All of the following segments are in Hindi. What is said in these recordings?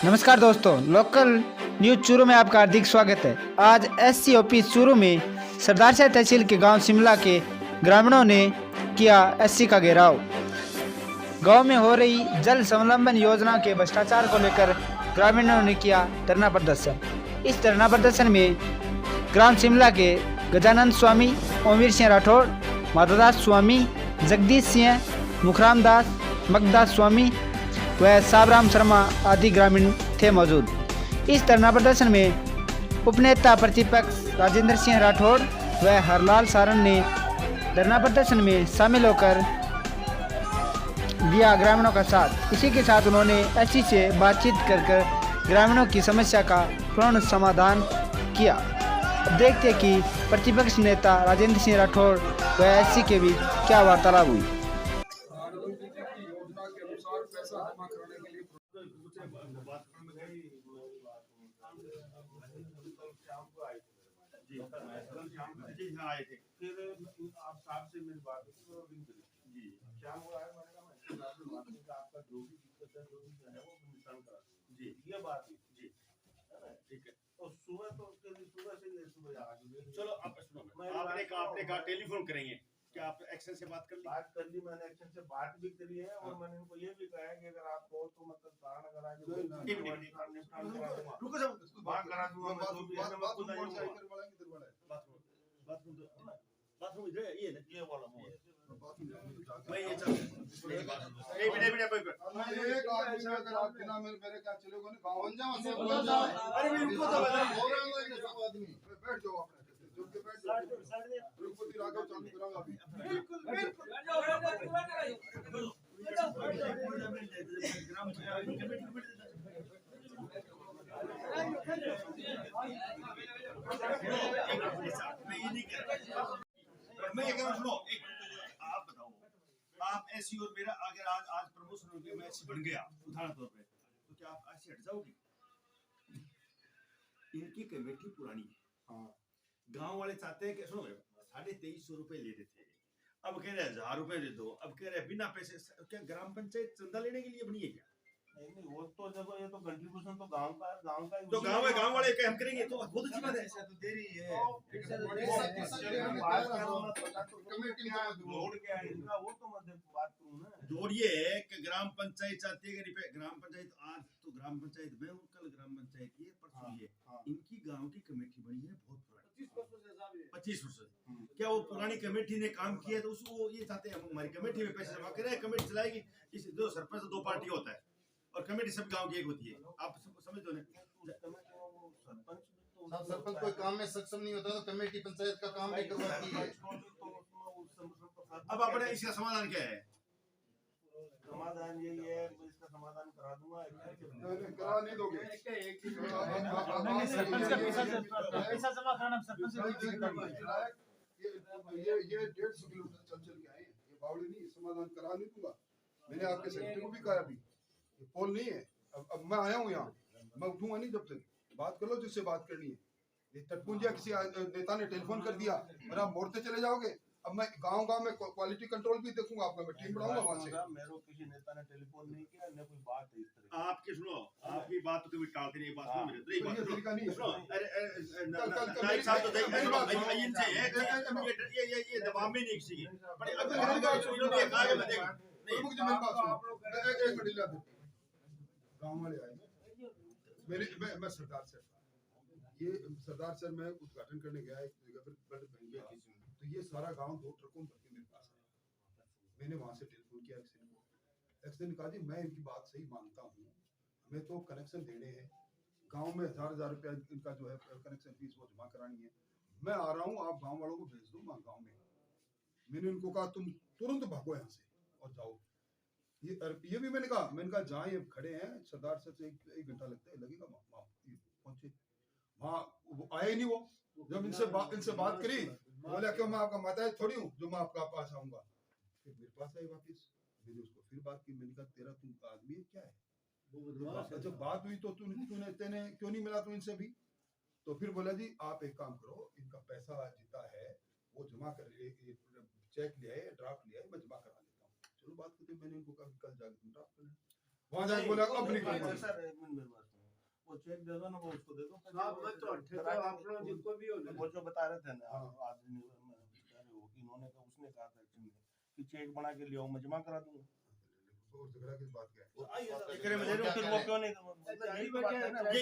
नमस्कार दोस्तों, लोकल न्यूज चूरू में आपका हार्दिक स्वागत है। आज एससी ऑफिस चूरू में सरदारशाह तहसील के गांव शिमला के ग्रामीणों ने किया एससी का घेराव। गांव में हो रही जल संलंबन योजना के भ्रष्टाचार को लेकर ग्रामीणों ने किया धरना प्रदर्शन। इस धरना प्रदर्शन में ग्राम शिमला के गजानंद स्वामी, ओमवीर सिंह राठौड़, माधवदास स्वामी, जगदीश सिंह, मुखराम दास, मगदास स्वामी व साबराम शर्मा आदि ग्रामीण थे मौजूद। इस धरना प्रदर्शन में उपनेता प्रतिपक्ष राजेंद्र सिंह राठौड़ व हरलाल सारण ने धरना प्रदर्शन में शामिल होकर दिया ग्रामीणों का साथ। इसी के साथ उन्होंने एससी से बातचीत कर ग्रामीणों की समस्या का पूर्ण समाधान किया। अब देखते हैं कि प्रतिपक्ष नेता राजेंद्र सिंह राठौड़ व एससी के बीच क्या वार्तालाप हुई। जी हाँ आए थे। फिर आप साहब से मेरी बात जी शाम को आए, मैंने कहा आपका जो भी दिक्कत है, जो भी है वो निशान करा जी, ये बात है जी, है ना? ठीक है। और सुबह तो सुबह से ले सुबह आ गए। चलो आप सुनो, आपने कहा टेलीफोन करेंगे, क्या आप एक्शन से बात कर ली? मैंने एक्शन से बात भी करी है और मैंने उनको ये भी कहा है कि अगर आप कहो तो मतलब कारण अगर आगे रुको सब बात करा दूंगा, मैं जो भी है मैं खुद आऊंगा। बाथरूम इधर ये ना, ये वाला मैं ये चल नहीं बेटा कोई एक आदमी में अगर आप बिना मेरे क्या चलोगे ना गांव बन जाओ। अरे मैं रुको तो आदमी बैठ जाओ, अपने जुड़ के बैठ जाओ। रुपति राघव चालू कराऊंगा अभी। मैं ये कह रहा हूं, सुनो एक आप बताओ, आप ऐसी और मेरा अगर आज प्रमोशन हो गया, मैं ऐसी बन गया उदाहरण तौर पे, तो क्या आप ऐसे हट जाओगे? इनकी कमेटी पुरानी है। हाँ, गांव वाले चाहते हैं कि सुनो 2350 रुपए ले रहे थे, अब कह रहे 1000 रुपए दे दो, अब कह रहे बिना पैसे। क्या ग्राम पंचायत चंदा लेने के लिए बनी है क्या? नहीं वो तो देखो, ये तो कंट्रीब्यूशन तो गांव का ही तो गांव वाले हम करेंगे तो बहुत अच्छी बात है। ऐसा तो दे रही है कमेटी जोड़ के आएगा, वो तो मैं बात करूं ना, जोड़िए कि ग्राम पंचायत चाहती है कि ग्राम पंचायत आज तो ग्राम पंचायत में कल ग्राम पंचायत ये परसों ये इनकी गांव की कमेटी बनी है बहुत पुरानी 25 वर्ष से। क्या वो पुरानी कमेटी ने काम किया तो उसको ये चाहते हैं हमारी कमेटी में पैसे जमा करें, कमेटी चलाएगी। इस जो सरपंच 2 पार्टी होता है और कमेटी सब गांव की एक होती है, आप समझ दो ना। सरपंच कोई काम में सक्षम नहीं होता तो कमेटी पंचायत का काम नहीं करवाती है। अब अपने इसका समाधान क्या है? समाधान यही है, मैं इसका समाधान करा दूंगा। करा नहीं दोगे? पैसा जमा कराना सरपंच ये 150 किलोमीटर चल के आए, ये बावड़ी नहीं, समाधान करा नहीं दूंगा। मैंने आपके सेक्रेटरी को भी कहा अभी, ये पोल नहीं है। अब मैं आया हूँ यहाँ, मैं उठूंगा नहीं जब तक। बात कर लो जिससे बात करनी है। ये तटपुंजिया किसी नेता ने टेलीफोन कर दिया और आप मोड़ते चले जाओगे। अब मैं गांव में क्वालिटी कंट्रोल भी देखूंगा, आपका मैं टीम बढ़ाऊंगा वहां से। मेरे किसी नेता ने टेलीफोन नहीं किया, न कोई बात है इस तरह। आपकी सुनो, आपकी बात तो कभी टालते नहीं, बात सुनो मेरे ये तरीका नहीं है। सुनो। अरे नाइक साहब तो इनसे है ये दबाव में नहीं किसी की, पर अब इन्होंने कहा कि मैं देख प्रमुख जी मेरी बात सुनो, एक मिनट ला दो। गांव वाले आए मेरे, मैं सरदार सर, ये सरदार सर मैं उद्घाटन करने गया एक जगह पर बड़े महंगे किसी, तो ये सारा गांव 2 ट्रकों भर के मेरे पास है। मैंने वहां से टेलीफोन किया एक्शन ने कहा जी मैं इनकी बात सही मानता हूँ, हमें तो कनेक्शन देने हैं, गांव में 1000 रुपया इनका जो है कनेक्शन फीस वो जमा करानी है। मैं आ रहा हूँ, आप गाँव वालों को भेज दो गाँव में। मैंने उनको कहा तुम तुरंत भागो यहाँ से और जाओ। ये भी मैंने कहा जहाँ ये खड़े हैं सरदार सर से 1 घंटा लगेगा पहुंचे वहाँ, वो आए नहीं। वो जब इनसे बात करी, बोला कि मैं आपका माता थोड़ी हूँ जो मैं आपका पास आऊंगा। फिर मेरे पास आए वापिस, मैंने उसको फिर बात की। मैंने कहा तेरा तुम आदमी है क्या है? जब बात हुई तो तेने क्यों नहीं मिला तू इनसे भी? तो फिर बोला जी आप एक काम करो, इनका पैसा जितना है वो जमा कर, चेक लिया है, ड्राफ्ट लिया है, मैं जमा करा लेता हूँ। चलो बात करते। मैंने उनको कहा कल जाकर ड्राफ्ट करना। वहां जाके बोला अब नहीं वो चेक दे दो ना, वो उसको दे दो। साहब मैं तो ठेका आप लोग जिसको भी हो ना, वो जो बता रहे थे ना हाँ। आदमी इन्होंने कहा, उसने कहा था एक्चुअली कि चेक बना के ले आओ, मैं जमा करा दूंगा। और झगड़ा किस बात का है? फिर वो क्यों नहीं यही बात है ना, ये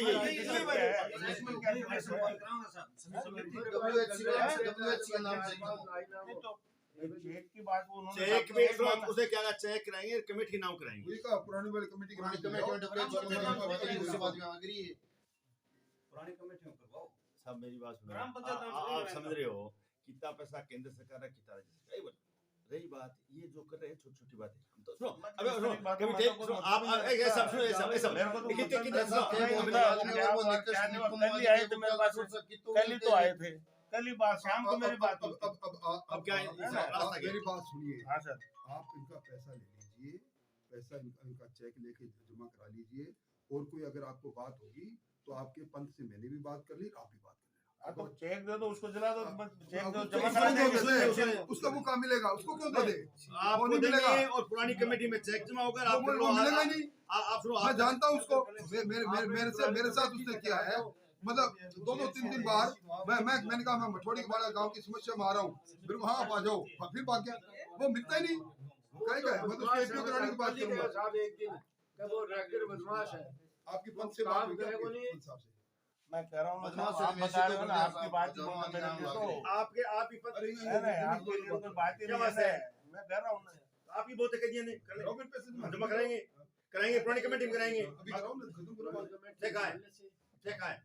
WHC का नाम से चेक की बात वो उन्होंने चेक में उसे क्या कहा, चेक कराएंगे कमेटी नाम कराएंगे। वही कहा पुरानी वाली कमेटी पुरानी के नाम कमेटी से में उसके बाद में पुरानी कमेटी में करवाओ। सब मेरी बात सुनो, ग्राम पंचायत आप समझ रहे हो कितना पैसा केंद्र सरकार है, कितना राज्य सरकार है। रही बात ये जो कर रहे हैं छोटी छोटी बातें, हम तो सुनो अबे सुनो कमेटी सुनो आप ये सब सुनो, ये सब कितने सुनो कल ही तो आए थे, कल ही बात शाम को मेरी बात हुई। अब क्या है, रास्ता क्या है? मेरी बात सुनिए, हाँ सर, आप इनका पैसा ले लीजिए, पैसा इनका चेक लेके जमा करा लीजिए, और कोई अगर आपको बात होगी तो आपके पंथ से मैंने भी बात कर ली, आप भी बात कर लेना। तो चेक दे दो, उसको जला दो, चेक दो, उसको जमा उसको करा दो, देंगे। उसका वो काम मिलेगा, उसको क्यों दे? आपको नहीं मिलेगा। देंगे और पुरानी कमेटी में चेक जमा होगा, आप वो मिलेगा ही नहीं। आप सुनो, मैं जानता हूँ उसको, मेरे साथ उसने किया है, मतलब दो तीन बार मैंने कहा मैं मठोड़ी वाला गांव की समस्या में आ रहा हूँ, फिर हाँ आप आ जाओ, फिर भाग गया, वो मिलता ही नहीं। कहेगा मैं तो उसको एपीओ कराने की बात करूंगा। साहब एक दिन कब वो रेगुलर बदमाश है, आपकी पंच से बात हुई क्या? काम करेगा नहीं। पंच साहब से मैं कह रहा हूँ ना, बदमाश आप बता रहे हो ना, आपकी बात ही बोलना मेरे लिए तो आपके आप ही पता नहीं, आपके लिए कोई बात ही क्या नहीं बात है। है? मैं कह रहा हूँ ना, आप ही बहुत कह दिए नहीं कर कराओ फिर पैसे जमा कराएंगे पुरानी कमेटी में कराएंगे। अभी कराओ ना, खत्म करो बात। चेक आए, चेक आए,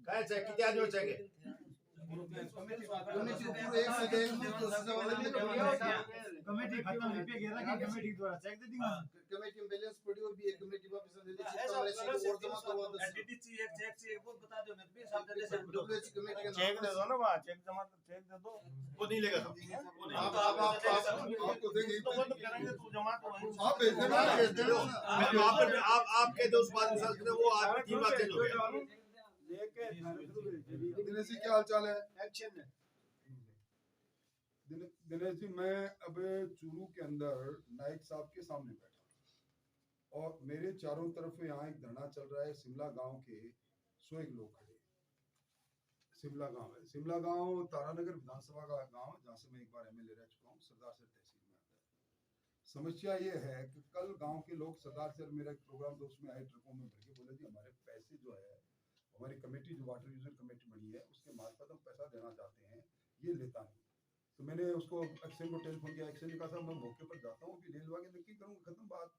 क्या चेक कितने आदमी हो चेक है? कमेटी खत्म है, पे घेरा की कमेटी द्वारा चेक दे देंगे। कमेटी में बैलेंस पड़ी हुई भी है, कमेटी वापस दे दी, हमारे से और जमा करवा दो। चेक दे दो ना, वहाँ चेक जमा, चेक दे दो, वो नहीं लेगा सब, वो नहीं। आपको देंगे तो वो तो करेंगे, तू जमा तो वहीं से। आप भेज देना। आपके जो बात वो आपकी तीन बात चेंज हो गया। दिनेश जी क्या हाल चाल है? एक्शन है। दिनेश जी मैं अब चूरू के अंदर नाइक साहब के सामने बैठा हूं और मेरे चारों तरफ यहाँ एक धरना चल रहा है। शिमला गांव के 101 लोग खड़े हैं। शिमला गांव है, शिमला गांव तारानगर विधानसभा का गांव है, जहाँ से मैं एक बार एमएलए रह चुका हूँ, सरदार सर तहसील में आता है। समस्या ये है कि कल गांव के लोग सरदार सर मेरा एक प्रोग्राम था, उसमें आए, ट्रकों में भर के बोले जी हमारे पैसे जो है, हमारी कमेटी जो वाटर यूजर कमेटी बनी है उसके मार्फत हम पैसा देना चाहते हैं, ये लेता नहीं। तो मैंने उसको एक्शन को टेलीफोन किया, एक्शन ने कहा था मैं मौके पर जाता हूँ, अभी ले लगा के नक्की करूँगा, खत्म बात।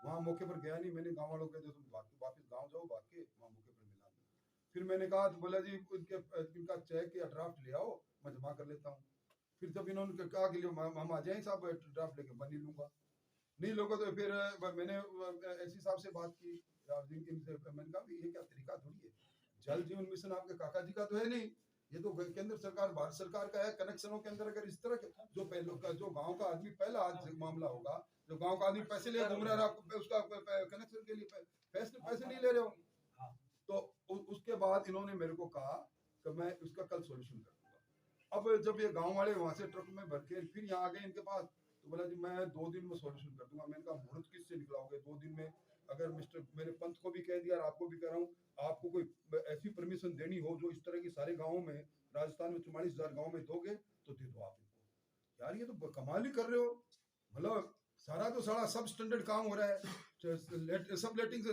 वहाँ मौके पर गया नहीं, मैंने गाँव वालों को कहा तुम वापस गाँव जाओ, भाग के वहाँ मौके पर मिला दो। फिर मैंने कहा तो बोला जी इनका चेक या ड्राफ्ट ले आओ, मैं जमा कर लेता हूँ। फिर जब इन्होंने कहा कि हम आ जाए साहब ड्राफ्ट लेके बन ही लूंगा, नहीं लोगों तो फिर मैंने एससी साहब से बात की, मैंने कहा ये क्या तरीका थोड़ी है, जल जीवन मिशन आपके काका जी का तो है नहीं, ये तो केंद्र सरकार भारत सरकार का है। कनेक्शनों के अंदर अगर इस तरह के जो पहले का जो गांव का आदमी पहला आज मामला होगा, जो गांव का आदमी पैसे ले घूम रहा है उसका कनेक्शन के लिए पैसे नहीं ले रहे हो, तो उसके बाद इन्होंने मेरे को कहा कि मैं उसका कल सॉल्यूशन कर दूंगा। अब जब ये गांव वाले वहां से ट्रक में भर के फिर यहाँ आ गए इनके पास, तो बोला जी मैं 2 दिन में सॉल्यूशन कर दूंगा। मैंने कहा मुहूर्त किससे निकलाओगे 2 दिन में? अगर मिस्टर मेरे पंथ को भी कह दिया और आपको भी कह रहा हूँ, आपको कोई ऐसी परमिशन देनी हो जो इस तरह की सारे गाँवों में, राजस्थान में 44,000 गाँव में दोगे तो दे दो आप इनको। यार ये तो कमाल ही कर रहे हो, मतलब सारा तो सारा सब स्टैंडर्ड काम हो रहा है, सब लेटिंग से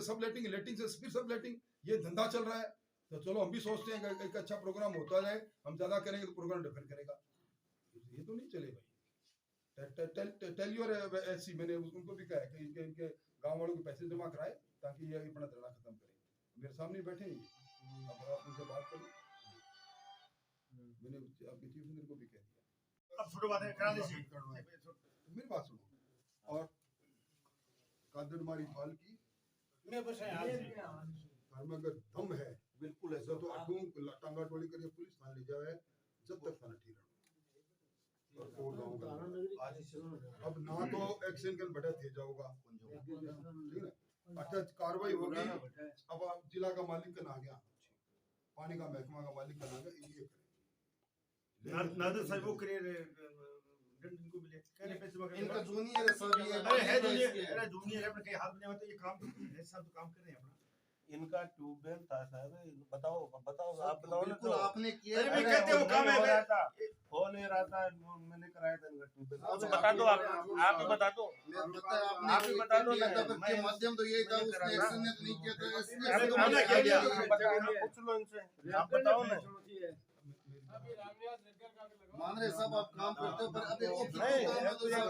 फिर सब लेटिंग, ये धंधा चल रहा है। तो चलो हम भी सोचते हैं कि एक अच्छा प्रोग्राम होता जाए, हम ज्यादा करेंगे तो प्रोग्राम डिफर करेगा, ये तो नहीं चले भाई। टेल योर एससी, मैंने उनको भी कहा कि इनके गांव वालों के पैसे जमा कराए ताकि ये अपना धरना खत्म करें। मेरे सामने बैठे हैं, अब आप उनसे बात करो, मैंने आपके चीफ मिनिस्टर को भी कह दिया। अब छोटो बात है करा दीजिए, मेरी बात सुनो, और कादरमारी फाल की घर में अगर दम है बिल्कुल ऐसा तो अटूं टांगा टोली करिए, पुलिस थाने ले जाए जब तक थाना ठीक रहो। और गाँव का अब ना तो एक्शन के बैठा थे जाओगा, ठीक है, अच्छा कार्रवाई होगी। अब आप जिला का मालिक का ना गया, पानी का महकमा का मालिक का ना गया, ये करें नादर साहब वो करे इनको मिले कहने पैसे वगैरह इनका जूनियर है सब, ये अरे है जूनियर, अरे जूनियर है अपने कई हाथ में होते ये काम है, सब तो काम कर रहे हैं अपना, इनका ट्यूबवेल था सर, बताओ आप बताओ ना। बिल्कुल तो आपने किया अरे है। मैं कहते हो काम है हो मैं रहा था, हो नहीं रहा था, मैंने कराया था इनका ट्यूबवेल। अब बता दो आप ही बता दो। मैं लगता है आपने आप ही बता दो किया ना, था, पर मैं- के माध्यम तो यही था, मैंने उसने करा एक्शन ना। ने तो नहीं किया था, इसने अरे तो मना मना किया किया। गया। पूछ लो इनसे, आप बताओ ना। मान रहे सब आप काम करते हो, पर अभी वो नहीं, बात तो नहीं है।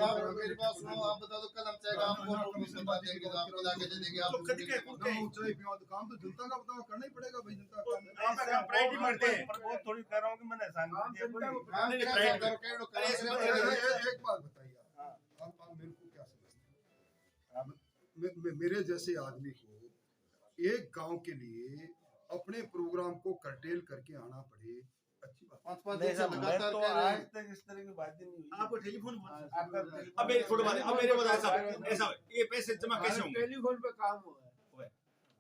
आप मेरी बात सुनो, आप बता दो कल हम चाहेगा आपको बता देंगे, तो आपको जाके दे देंगे। आप तो कद के कुछ के काम तो जनता का बताओ, करना ही पड़ेगा भाई, जनता का आप काम प्रायोरिटी मारते हैं। पर वो थोड़ी कह रहा हूँ कि मैंने एहसान कर दिया कोई। काम नहीं, क्या प्राइवेट करो, कह दो, काम अरे, करो। एक बात बताइए आप मेरे को क्या समझते हैं? मेरे जैसे आदमी को एक गांव के लिए अपने प्रोग्राम को कर्टेल करके आना पड़े, अच्छी बात। 5-5 नहीं दिन से साहब, मैं लगातार तो कह रहे आज हैं। तक इस तरह की बात ही नहीं हुई। आपको टेलीफोन आपका अब मेरी छोड़ो बात, अब मेरे बताओ ऐसा ये पैसे जमा कैसे होंगे? टेलीफोन पे काम हुआ है।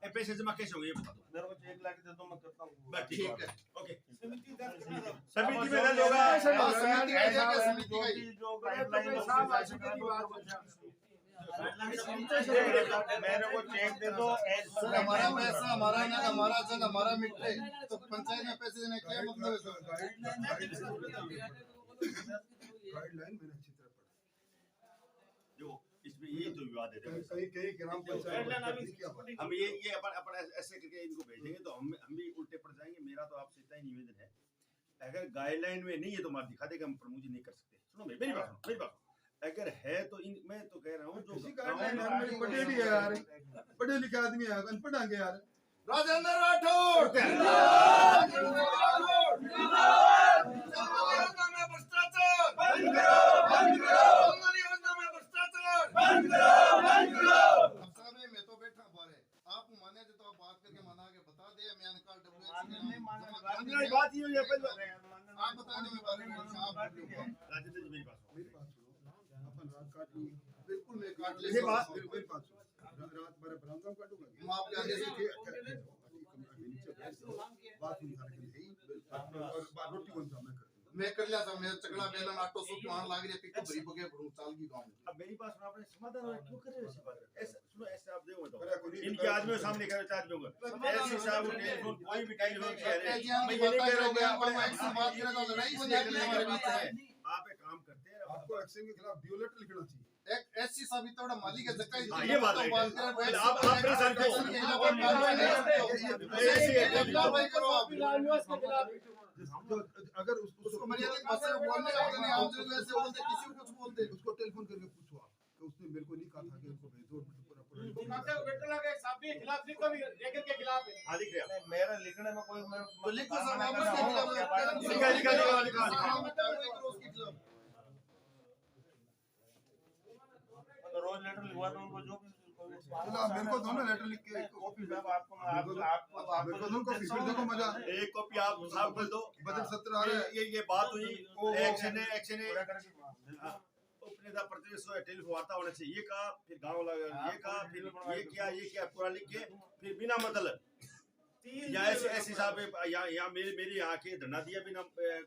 ये पैसे जमा कैसे होंगे ये बता दो। मेरे को चेक ला के दे दो, मैं करता हूँ। बस ठीक है। ओके समिति समिति में दर्ज होगा। हाँ, समिति का ऐसा जाएगा, है, समिति का ही। जो गाइडलाइन है, साहब, उसी ऐसी हिसाब से की बात करो। मेरे को चेक दे दो। सर हमारा पैसा हमारा ना, हमारा जन हमारा मिटे, तो पंचायत में पैसे देने क्या मतलब है सर? गाइडलाइन मैंने अच्छी तरह पढ़ी। जो इसमें ये तो विवाद है देखो। कहीं कहीं ग्राम पंचायत हम ये अपन ऐसे करके इनको भेजेंगे तो हम भी उल्टे पड़ जाएंगे। मेरा तो आपसे इतना ही निवेदन है, अगर गाइडलाइन में नहीं है तो मार दिखा देगा, हम प्रमोद जी नहीं कर सकते। सुनो मेरी बात सुनो, मेरी बात अगर है तो मैं तो कह रहा हूँ जो पढ़े भी है यार, पढ़े लिखे आदमी है, अनपढ़ आगे यार। राजेंद्र राठौर मैं तो बैठा बारे, आप माने तो आप बात करके मना के बता दे। मैं निकाल बात ये है पहले आप बता दो, मैं बारे में राजेंद्र जी मेरी बात सुनो। मेरी बात सुनो, अपन रात काट ली, बिल्कुल मैं काट ये बात- मेरी बात सुनो, रात बारे बरामदा काटूंगा मैं आपके आगे से नीचे बैठ जाओ, बात उठाने के लिए और रोटी कौन सा मैं कर लिया था। मैं चकला बेलन आटो सूप वहां लाग रही पिक भरी बगे भरू चाल की गांव। अब मेरी बात सुनो, आपने समाधान हो क्यों कर रहे हो ऐसी बात? ऐसा सुनो, ऐसे आप देखो अरे कोई तो नहीं, इनके आदमियों के सामने कह रहे चार लोग ऐसे साहब टेलीफोन कोई भी टेलीफोन कह रहे जी हम मैं की ये नहीं बात कह रहा हूं कि करेंगे, हम आप एक्शन बात करें तो लड़ाई हो जाएगी हमारे बीच में। आप एक काम करते हैं आपको एक्शन के खिलाफ ड्यू लेटर लिखना चाहिए। एक ऐसी साबित थोड़ा मालिक है जक्का हाँ, ये बात है। आप परेशान क्यों? अगर उसको मर्यादित भाषा में बोलने का नहीं, आप जो ऐसे बोलते किसी को कुछ बोलते, उसको टेलीफोन करके पूछो आप कि उसने मेरे को नहीं कहा था कि उसको भेजो पूरा हाँ दिख रहा है। मेरा लिखने में कोई तो लिखो सब आप उसके खिलाफ रोज लेटर लिखवा दो उनको, जो भी चलो आप मेरे को दो ना लेटर लिख के कॉपी साहब आपको मेरे को दो कॉपी, फिर देखो मजा। एक कॉपी आप साहब बोल दो। बजट सत्र आ रहा है, ये बात हुई, एक्शन है उपनेता प्रतिनिधि टेलीफोन वार्ता होना चाहिए, ये कहा फिर गांव लगा, ये कहा फिर ये किया पूरा लिख के फिर बिना मतलब या ऐसे हिसाब यहाँ मेरी यहाँ के धरना दिया बिना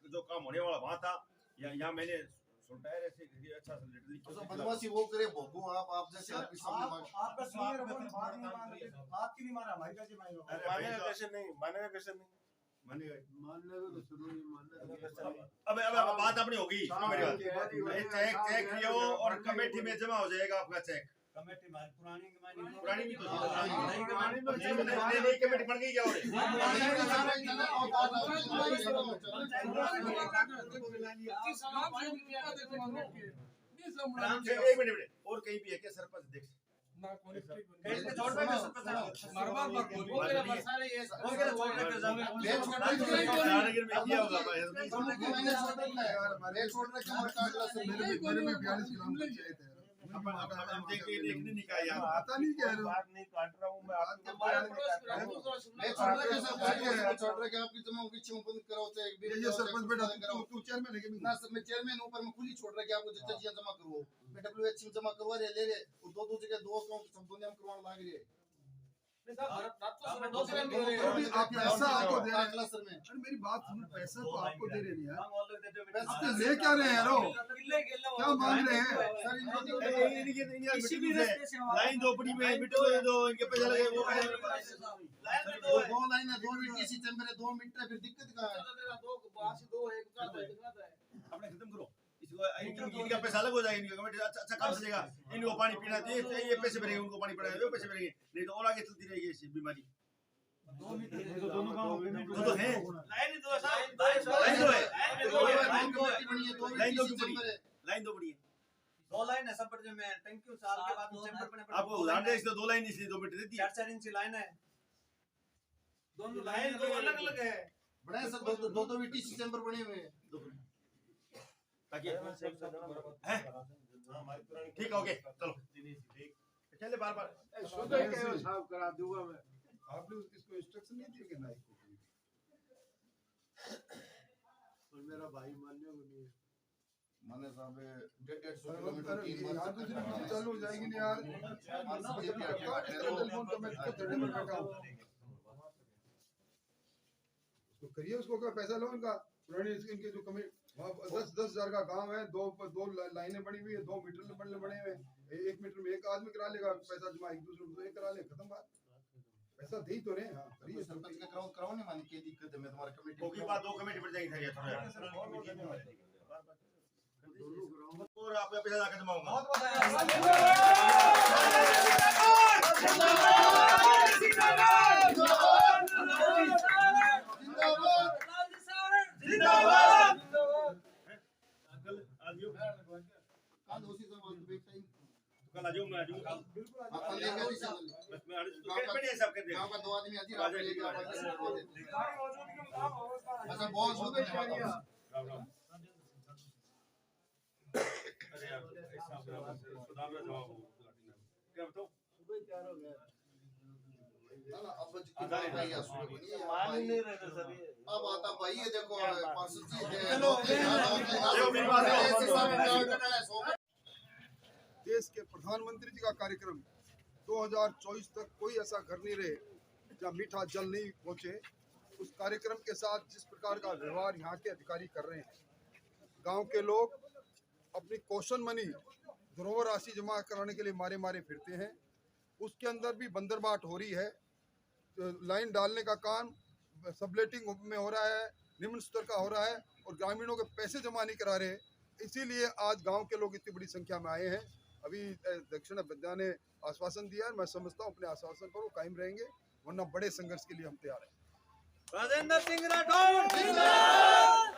जो काम होने वाला वहाँ था, यहाँ मैंने सुनता है ऐसे अच्छा सा लेटर लिख के बदमाशी वो करे भोगो आप जैसे आपकी सामने आपका सीनियर बात नहीं मान रहे, आपकी नहीं मारा हमारी कैसे मानेगा? अरे मानेगा कैसे नहीं, मानेगा कैसे नहीं। मानेगा। मानने में तो शुरू ही मानने अब बात अपनी होगी, सुनो मेरी बात, ये चेक लियो और कमेटी में जमा हो जाएगा आपका चेक। कमेटी पुरानी पुरानी भी तो नहीं कमेटी बन गई क्या हो रही? एक मिनट और कहीं भी है क्या सरपंच देख राजनगर में किया होगा हम देखने नहीं कहा यार आता नहीं कह रहे हो। बात नहीं काट रहा हूँ मैं आपको बात नहीं काट रहा हूँ। छोड़ रहे आपकी जमा की चुम बंद कराओ चाहे ये सरपंच बेटा तू चेयरमैन है कि ना सर मैं चेयरमैन ऊपर में खुली छोड़ रहा कि आपको जितना चीजें जमा करो मैं डब्ल्यूएच में जमा करवा रहे ले रहे दो जगह दो अकाउंट सब दुनिया में करवाने लग रही है अभी आप पैसा आपको दे रहे हैं। अरे मेरी बात सुनो, पैसा तो आपको दे रहे हैं यार, पैसा ले क्या रहे हैं यार, क्या मांग रहे हैं सर? लाइन दो पड़ी में बिटो दो इनके पैसे लगे वो पैसे दो लाइन है, 2 मीटर चैम्बर है, 2 मीटर फिर दिक्कत कहाँ है? अपने खत्म करो इसको, इनका पैसा अलग हो जाएगा, इनका कमेटी अच्छा काम चलेगा, इनको पानी पीना चाहिए, ये पैसे भरेंगे, उनको पानी पड़ेगा, वो पैसे भरेंगे, नहीं तो और आगे चलती रहेगी ऐसी बीमारी। दोनों गाँव तो है लाइन दो है, लाइन दो बड़ी है, 2 लाइन है सब में टैंक साल के बाद चैम्बर बने आपको उदाहरण दे, इसलिए 2 लाइन इसलिए 2 मीटर देती है, 4 इंच लाइन है, दोनों लाइन दो अलग अलग है, बड़े सर, दो वीटीसी चैम्बर बने हुए हैं। ताकि ठीक है, ओके चलो चले बार बार साफ करा दूंगा मैं। आपने इसको इंस्ट्रक्शन नहीं दिए कि नाइक को? और मेरा भाई मानने को नहीं है। माने साहब 150 किलोमीटर यार, दूसरी किसी चालू हो जाएगी नहीं यार। टेलीफोन तो मैं इसको चढ़ने पर बैठा हूँ, उसको करिए, उसको क्या पैसा लो इनका पुरानी इनके जो कमी 10,000 का गांव है, दो लाइनें बनी हुई है, 2 मीटर बने हुए हैं, 1 मीटर में एक आदमी करा लेगा पैसा जमा, एक दूसरे को एक करा ले, खत्म बात। पैसा दे ही तो रहे हैं। हाँ करिए, सरपंच का कराओ नहीं, मानी क्या दिक्कत है? मैं तुम्हारा कमेटी होगी बात, 2 कमेटी पड़ जाएगी और आपका पैसा जाकर जमा होगा। कल आ जाओ, मैं आ जाऊंगा बिल्कुल, बस मैं बढ़िया सब कर देगा। गांव का 2 आदमी आती रात लेके अच्छा बहुत शुभ है। अरे यार ऐसा खुदा में जवाब क्या बताओ, सुबह 4 हो गया। ना अब कितना है या सुबह बनी है मान नहीं रहे थे सभी। अब आता भाई ये देखो पार्सल जी है। देश के प्रधानमंत्री जी का कार्यक्रम 2024 तक कोई ऐसा घर नहीं रहे जहाँ मीठा जल नहीं पहुँचे। उस कार्यक्रम के साथ जिस प्रकार का व्यवहार यहाँ के अधिकारी कर रहे हैं, गांव के लोग अपनी कौशन मनी धरोहर राशि जमा कराने के लिए मारे मारे फिरते हैं। उसके अंदर भी बंदरबाट हो रही है। लाइन डालने का काम सबलेटिंग में हो रहा है, निम्न स्तर का हो रहा है और ग्रामीणों के पैसे जमा नहीं करा रहे। इसीलिए आज गांव के लोग इतनी बड़ी संख्या में आए हैं। अभी दक्षिण विद्या ने आश्वासन दिया है, मैं समझता हूँ अपने आश्वासन पर वो कायम रहेंगे, वरना बड़े संघर्ष के लिए हम तैयार हैं। राजेंद्र सिंह राठौड़ जिंदाबाद।